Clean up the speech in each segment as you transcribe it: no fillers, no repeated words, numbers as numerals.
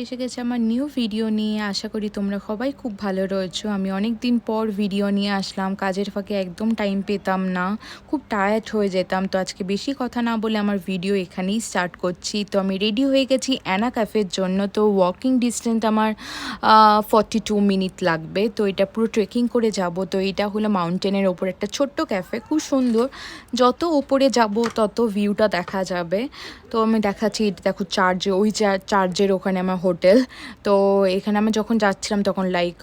এসে গেছে আমার নিউ ভিডিও নিয়ে। আশা করি তোমরা সবাই খুব ভালো রয়েছো। আমি অনেক দিন পর ভিডিও নিয়ে আসলাম, কাজের ফাঁকে একদম টাইম পেতাম না, খুব টায়ার্ড হয়ে যেতাম। তো আজকে বেশি কথা না বলে আমার ভিডিও এখানেই স্টার্ট করছি। তো আমি রেডি হয়ে গেছি অ্যানা ক্যাফের জন্য। তো ওয়াকিং ডিস্টেন্স আমার 42 মিনিট লাগবে। তো এটা পুরো ট্রেকিং করে যাব। তো এটা হলো মাউন্টেনের ওপর একটা ছোট্ট ক্যাফে, খুব সুন্দর। যত ওপরে যাব তত ভিউটা দেখা যাবে। তো আমি দেখাচ্ছি, দেখো চার্জে, ওই চার্জের ওখানে আমার হোটেল। তো এখানে আমি যখন যাচ্ছিলাম তখন লাইক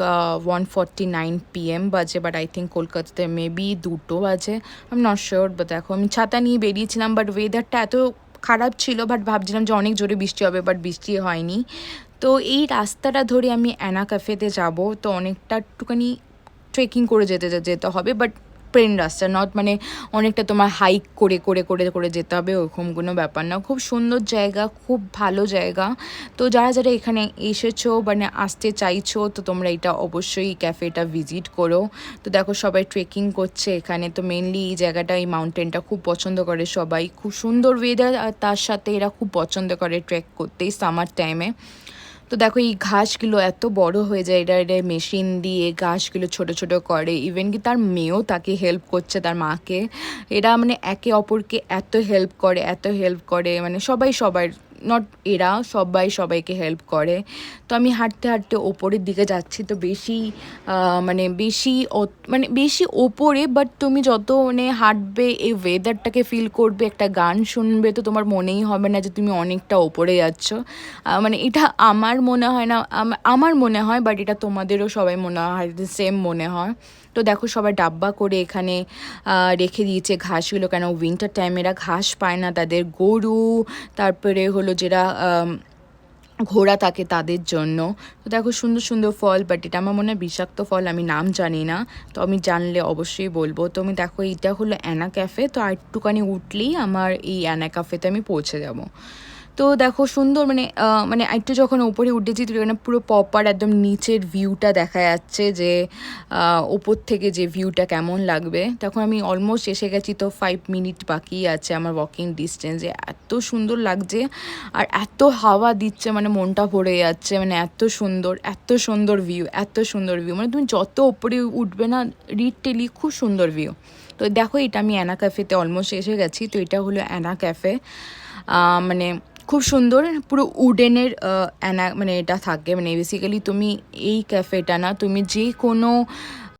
1:49 PM বাজে, বাট আই থিঙ্ক কলকাতাতে মেবি 2 বাজে, আমি নট শিওর। বাট দেখো আমি ছাতা নিয়ে বেরিয়েছিলাম, বাট ওয়েদারটা এত খারাপ ছিল, বাট ভাবছিলাম যে অনেক জোরে বৃষ্টি হবে, বাট বৃষ্টি হয়নি। তো এই রাস্তাটা ধরে আমি অ্যানা ক্যাফেতে যাব। তো অনেকটা একটুখানি ট্রেকিং করে যেতে হবে, বাট প্লেন রাস্তা নট, মানে অনেকটা তোমার হাইক করে করে করে করে যেতে হবে, ওরকম কোনো ব্যাপার না। খুব সুন্দর জায়গা, খুব ভালো জায়গা। তো যারা যারা এখানে এসেছো, মানে আসতে চাইছো, তো তোমরা এটা অবশ্যই ক্যাফেটা ভিজিট করো। তো দেখো সবাই ট্রেকিং করছে এখানে। তো মেনলি এই জায়গাটা, এই মাউন্টেনটা খুব পছন্দ করে সবাই। খুব সুন্দর ওয়েদার, আর তার সাথে এরা খুব পছন্দ করে ট্রেক করতে এই সামার টাইমে। তো দেখো এই ঘাসগুলো এত বড় হয়ে যায়, এটা মেশিন দিয়ে ঘাসগুলো ছোট ছোট করে। ইভেন কি তার মেয়েও তাকে হেল্প করছে, তার মাকে। এরা মানে একে অপরকে এত হেল্প করে, এত হেল্প করে, মানে সবাই সবার, নট এরা, সবাই সবাইকে হেল্প করে। তো আমি হাঁটতে হাঁটতে ওপরের দিকে যাচ্ছি। তো বেশি ওপরে, বাট তুমি যত মানে হাঁটবে, এই ওয়েদারটাকে ফিল করবে, একটা গান শুনবে, তো তোমার মনেই হবে না যে তুমি অনেকটা ওপরে যাচ্ছ। মানে এটা আমার মনে হয় না, আমার মনে হয়, বাট এটা তোমাদেরও সবাই মনে হয় সেম মনে হয়। তো দেখো সবাই ডাব্বা করে এখানে রেখে দিয়েছে ঘাসগুলো, কেন উইন্টার টাইমে এরা ঘাস পায় না, তাদের গরু, তারপরে হলো যেটা ঘোড়া থাকে তাদের জন্য। তো দেখো সুন্দর সুন্দর ফল, বাট এটা আমার মনে হয় বিষাক্ত ফল, আমি নাম জানি না। তো আমি জানলে অবশ্যই বলবো। তো আমি দেখো এইটা হলো অ্যানা ক্যাফে। তো আর একটুখানি উঠলেই আমার এই অ্যানা ক্যাফেতে আমি পৌঁছে যাবো। তো দেখো সুন্দর, মানে একটু যখন উপরে উঠেছি, তো এখানে পুরো প্রপার একদম নিচের ভিউটা দেখা যাচ্ছে, যে ওপর থেকে যে ভিউটা কেমন লাগবে। তখন আমি অলমোস্ট এসে গেছি। তো 5 মিনিট বাকি আছে আমার ওয়াকিং ডিস্টেন্সে। এত সুন্দর লাগছে, আর এত হাওয়া দিচ্ছে, মানে মনটা ভরে যাচ্ছে। মানে এত সুন্দর ভিউ, এত সুন্দর ভিউ, মানে তুমি যত ওপরে উঠবে না, লিটারালি খুব সুন্দর ভিউ। তো দেখো এটা আমি অ্যানা ক্যাফেতে অলমোস্ট এসে গেছি। তো এটা হলো অ্যানা ক্যাফে। মানে খুব সুন্দর, পুরো উডেনের মানে এটা থাকে। মানে বেসিক্যালি তুমি এই ক্যাফেটা না, তুমি যে কোনো